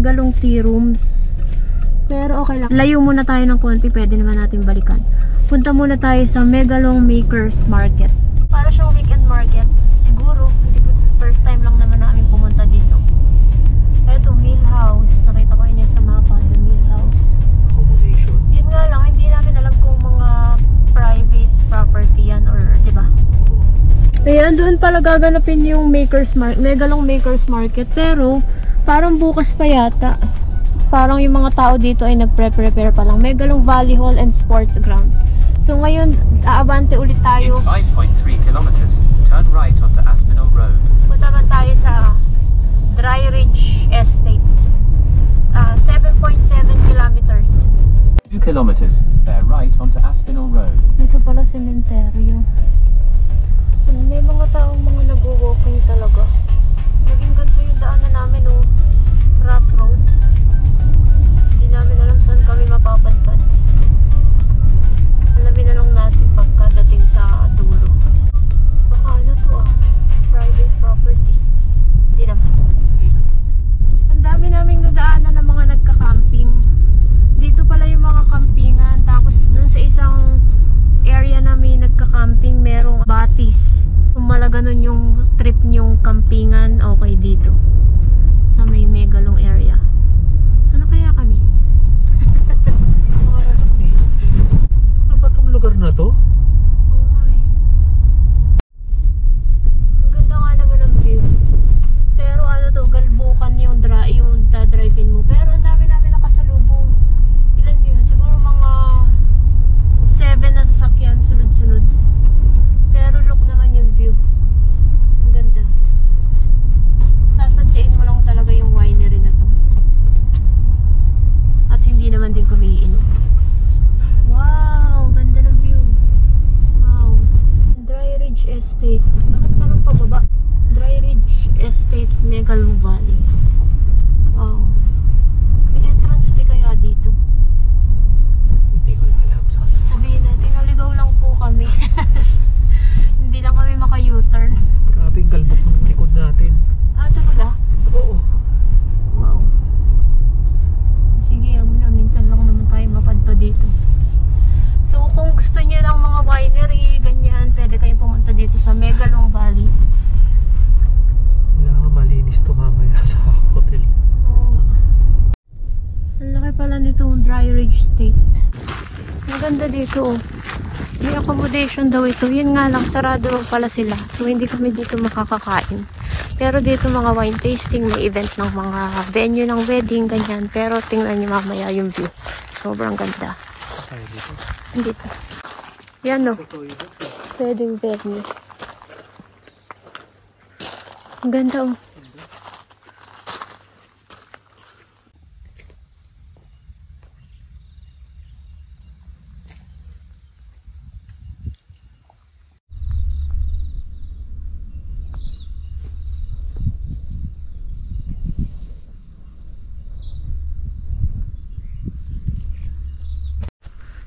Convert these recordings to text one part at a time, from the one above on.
Megalong tea rooms. Pero okay lang. Layo muna tayo ng konti, pwede naman natin balikan. Punta muna tayo sa Megalong Makers Market. Para siyang weekend market. Siguro, first time lang naman namin pumunta dito. Ito, Mill House. Nakita ko niya sa mapa, the Mill House. Accommodation. Yun nga lang, hindi namin alam kung mga private property yan or, di ba? Ayan, doon pala gaganapin yung Megalong Makers Market. Pero, parang bukas pa yata. Parang yung mga tao dito ay nagpre-prepare pa lang. Megalong Valley Hall and Sports Ground. So ngayon, aabante ulit tayo. In 5.3 kilometers, turn right onto Aspinall Road. Punta man tayo sa Dry Ridge Estate. 7.7 kilometers. 2 kilometers, bear right onto Aspinall Road. Ito pala sementeryo. May mga taong mga nag-walking talaga. Naging ganito yung daanan namin, oh. Rough road. Hindi namin alam saan kami mapapadpad. Alamin na lang natin pagkadating sa dulo. Baka ano to, private property. Hindi naman. Ang dami naming nadaanan ng mga nagka-camping. Dito pala yung mga campingan. Tapos dun sa isang area namin nagka-camping, merong batis. Kung malaganon yung trip nyong campingan, okay dito. Sa may Megalong area. Sana kaya kami? Ano ba itong lugar na to? Ang ganda nga naman ang view. Pero ano to, galbukan yung dadrive-in mo. Pero ang dami namin nakasalubong. Ilan yun? Siguro mga 7 na sasakyan, sunod-sunod. Pero look naman yung view. Ang ganda. Sasadyain mo lang talaga yung winery na to. At hindi naman din kami iinom. Wow! Ganda ng view. Wow. Dry Ridge Estate. Bakit parang pababa? Dry Ridge Estate, Megalong Valley. Wow. May entrance fee kaya dito? Hindi ko alam. Sabihin natin, naligaw lang po kami. Hindi lang kami maka-U-turn. Grabe yung galbok ng likod natin. Ah, talaga? Oo. Wow. Sige, amo na. Minsan lang naman tayo mapadpa dito. So, kung gusto niyo ng mga winery, ganyan, pwede kayong pumunta dito sa Megalong Valley. Kailangan malinis to mamaya sa hotel. Oo. Ang laki pala nitong Dry Ridge Estate. Ang ganda dito, oh. May accommodation daw ito. Yun nga lang, sarado pala sila. So, hindi kami dito makakakain. Pero dito mga wine tasting, may event ng mga venue ng wedding, ganyan. Pero tingnan niyo mamaya yung view. Sobrang ganda. Dito. Yan, no. Wedding venue. Ang ganda, oh.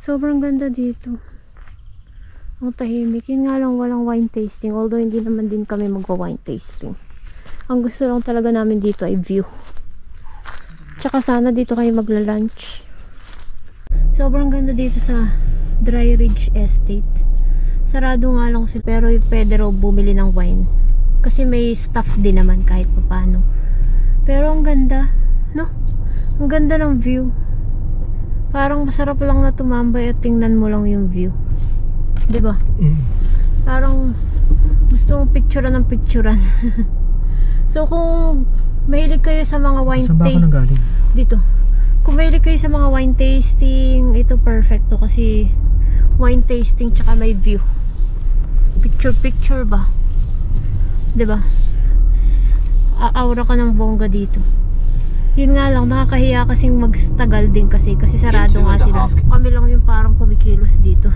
Sobrang ganda dito. Ang tahimik. Yun nga lang walang wine tasting. Although hindi naman din kami magwa-wine tasting. Ang gusto lang talaga namin dito ay view. Tsaka sana dito kayo magla-lunch. Sobrang ganda dito sa Dry Ridge Estate. Sarado nga lang sila. Pero pwede raw bumili ng wine. Kasi may staff din naman kahit paano. Pero ang ganda. No? Ang ganda ng view. Parang masarap lang na tumambay at tingnan mo lang yung view. Diba? Parang gusto mong picturean ng picturean. So kung mahilig kayo sa mga wine tasting, saan ba ako nanggaling? Dito. Kung mahilig kayo sa mga wine tasting, ito perfecto kasi wine tasting tsaka may view. Picture ba? Diba? Aaura ka ng bongga dito. Yun nga lang, nakakahiya kasing magtagal din kasi sarado nga sila. Kami lang yung parang kumikilos dito.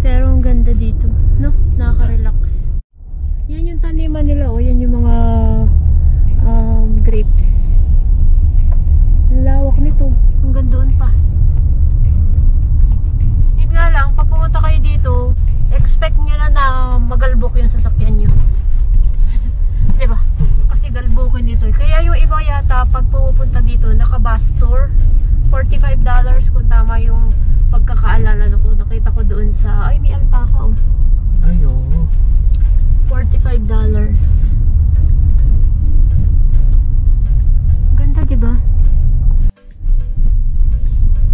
Pero ang ganda dito, no? Nakaka-relax. Yan yung taniman nila, oh. Yan yung mga grapes. Ang lawak nito. Hanggang doon pa. Yun nga lang, pag pumunta kayo dito, expect nyo na magalbok yung sasakyan nyo. Diba? Kasi galbokin dito. Kaya yung iba ko yata pag pupunta dito, naka-bus tour. $45 kung tama yung pagkakaalala ko. Nakita ko doon sa, ay may alpaca oh. Ay, oo. $45. Ganda, diba?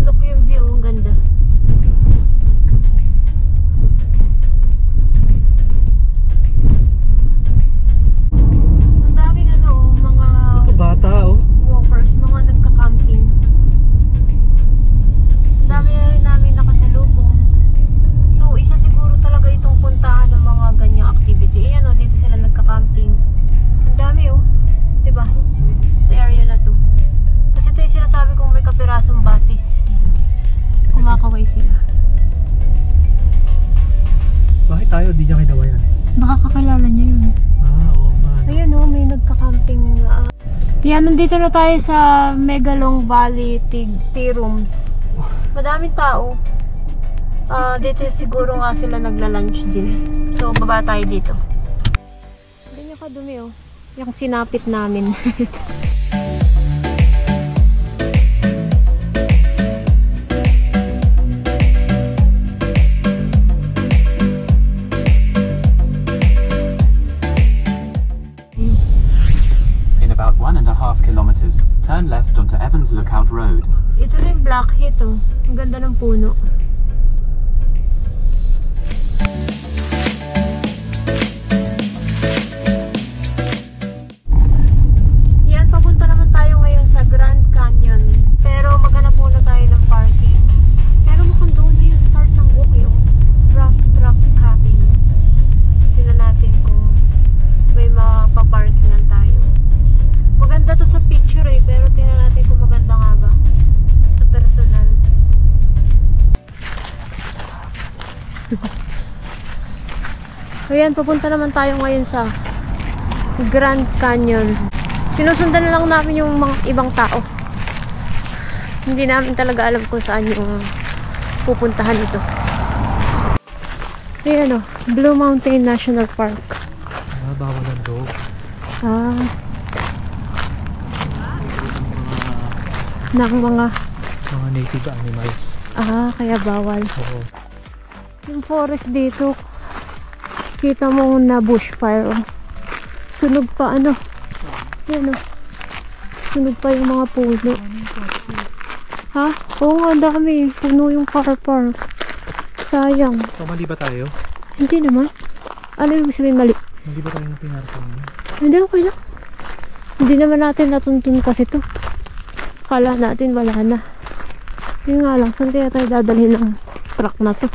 Look yung view, ang ganda. Ang daming ano, mga Bata, oh. walkers, mga nagka-camping. Ang dami na rin namin nakasalubong. So, isa siguro talaga itong puntahan ng mga ganyang activity. Ayan o, dito sila nagka-camping. Ang dami oh. Diba? Sa area na to. Tapos ito yung sinasabi kong may kapirasong batis. Kumakaway sila. Bakit tayo di niya kinawayan? Baka kakilala niya yun. Oo man. Ayan o, may nagka-camping. Yan, nandito na tayo sa Megalong Valley Tea Rooms. Madaming tao. Dito siguro nga sila nagla-lunch din. So, baba tayo dito. Ganyan kadumi oh. Yung sinapit namin. In about 1.5 kilometers, turn left onto Evans Lookout Road. Ito na yung Blackheath oh. Ang ganda ng puno. Yan, papunta naman tayo ngayon sa Grand Canyon. Pero maghanap muna tayo ng parking. Pero mukhang doon na yung start ng bukid oh. Rough Truck Cabins. Tingnan natin kung may mapaparkingan tayo. Maganda to sa picture eh, pero tingnan natin kung maganda nga ba sa personal. Ayan, papunta naman tayo ngayon sa Grand Canyon. Sinusundan na lang namin yung mga ibang tao. Hindi namin talaga alam kung saan yung pupuntahan ito. Ayan o, Blue Mountain National Park. Bawal ang dog. Ng mga native animals. kaya bawal. Oo. Yung forest dito, kita mo na bushfire oh. Sunog pa ano. Yan oh. Sunog pa yung mga puno. Ha? Oo nga, dami. Puno yung car park. Sayang. So, mali ba tayo? Hindi naman. Ano yung sabihin mali? Mali ba tayo ng pinarking? Hindi, okay lang. Hindi naman natin natuntun kasi to. Kala natin wala na. Yun nga lang, saan kaya tayo dadalhin ng truck na to?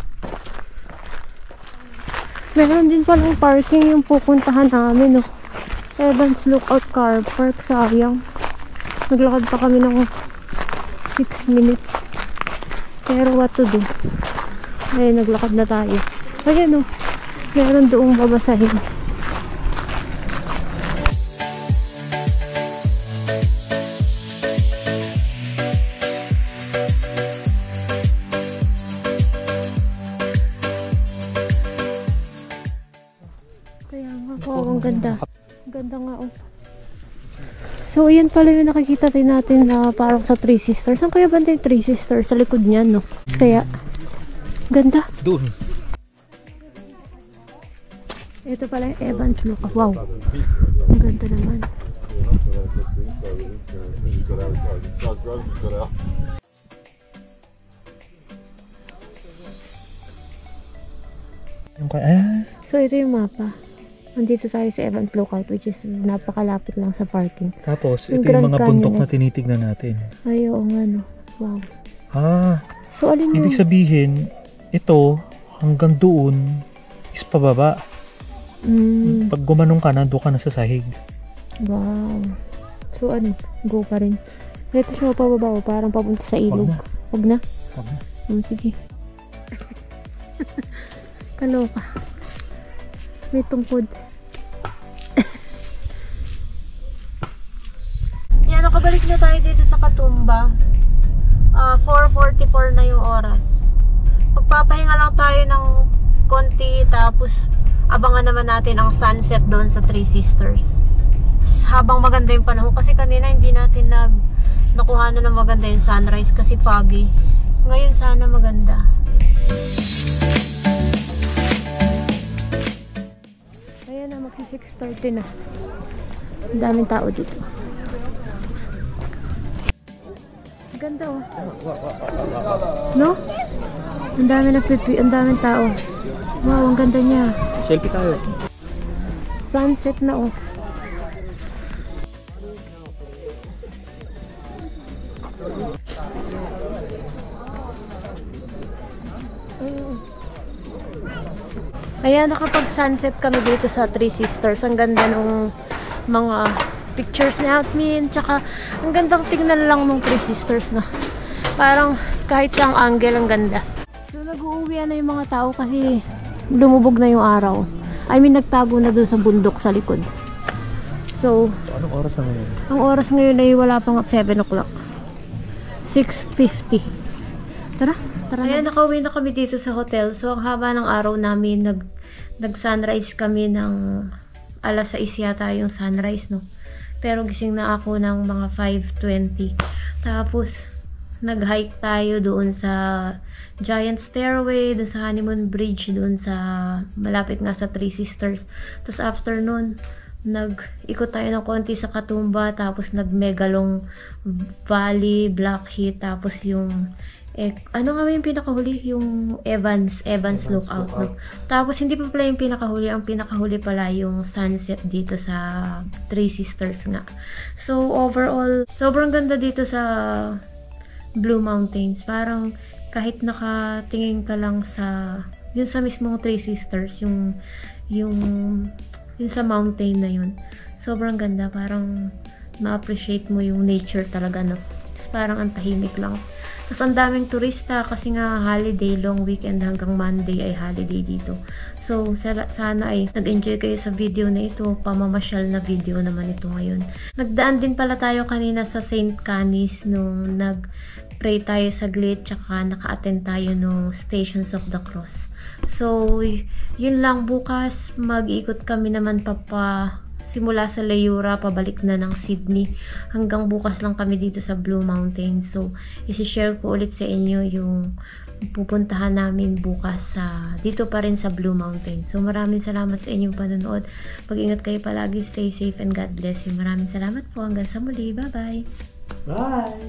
Meron din palang parking yung pupuntahan namin, no? Evans Lookout Car Park, sayang. Naglakad pa kami ng 6 minutes. Pero what to do? Ay, naglakad na tayo. Ayan, no? Meron doong babasahin. Kaya nga, wow, ang ganda. Ang ganda nga, oh. So, ayan pala yung nakikita din natin na parang sa Three Sisters. Saan kaya banda yung Three Sisters? Sa likod niyan, no? Kaya, ganda. Doon. Ito pala yung Evans Lookout. Wow. Ang ganda naman. So, ito yung mapa. Nandito tayo sa Evans Lookout, which is napakalapit lang sa parking. Tapos, Yung ito yung Grand mga Canyon bundok na. na tinitignan natin. Ay, oo nga, no. Wow. So, alin Ibig yung... sabihin, ito, hanggang doon, is pababa. Pag gumanong ka, nandun ka na sa sahig. Wow. So, ano? Go pa rin. Ito siya pababa, oh, parang papunta sa ilog. Huwag na? Wag na. Sige. Kaloka. May tungkod. Yan, nakabalik na tayo dito sa Katoomba. 4:44 na yung oras. Magpapahinga lang tayo ng konti, tapos abangan naman natin ang sunset doon sa Three Sisters. habang maganda yung panahon. Kasi kanina hindi natin nakuha na ng maganda yung sunrise kasi foggy. Ngayon sana maganda. Ayan na, magsi 6:30 na. Ang daming tao dito. Ganda oh. No? Ang daming tao. Wow, ang ganda niya. Selfie tayo. Sunset na oh. Ayan, nakapag-sunset kami dito sa Three Sisters. Ang ganda ng mga pictures ni Admin. Tsaka, ang gandang tingnan lang ng Three Sisters na. Parang kahit saang angle, ang ganda. So, nag-uuwi na yung mga tao kasi lumubog na yung araw. I mean, nagtago na doon sa bundok sa likod. So anong oras na ngayon? Ang oras ngayon ay wala pang 7 o'clock. 6:50. Tara. Ayan, nakauwi na kami dito sa hotel. So, ang haba ng araw namin, nag-sunrise kami ng alas 6 yata yung sunrise, no? Pero gising na ako ng mga 5:20. Tapos, nag-hike tayo doon sa Giant Stairway, doon sa Honeymoon Bridge, doon sa malapit nga sa Three Sisters. Tapos, after nun, nag-ikot tayo ng konti sa Katoomba, tapos nag-Megalong Valley, Blackheath, tapos yung ano nga yung pinakahuli? Yung Evans Lookout, no? Tapos hindi pa pala yung pinakahuli, ang pinakahuli pala yung sunset dito sa Three Sisters nga. So overall, sobrang ganda dito sa Blue Mountains. Parang kahit nakatingin ka lang sa yun sa mismong Three Sisters, yung sa mountain na yun, sobrang ganda. Parang ma-appreciate mo yung nature talaga, no? Tapos parang ang tahimik lang. Tapos ang daming turista kasi nga holiday, long weekend hanggang Monday ay holiday dito. So sana ay nag-enjoy kayo sa video na ito. Pamamasyal na video naman ito ngayon. Nagdaan din pala tayo kanina sa St. Canice nung nag-pray tayo saglit, tsaka naka-attend tayo nung Stations of the Cross. So yun lang, bukas mag-ikot kami naman simula sa Layura, pabalik na ng Sydney. Hanggang bukas lang kami dito sa Blue Mountains. So, isi-share ko ulit sa inyo yung pupuntahan namin bukas dito pa rin sa Blue Mountains. So, maraming salamat sa inyong panonood. Mag-ingat kayo palagi. Stay safe and God bless you. Maraming salamat po. Hanggang sa muli. Bye-bye! Bye!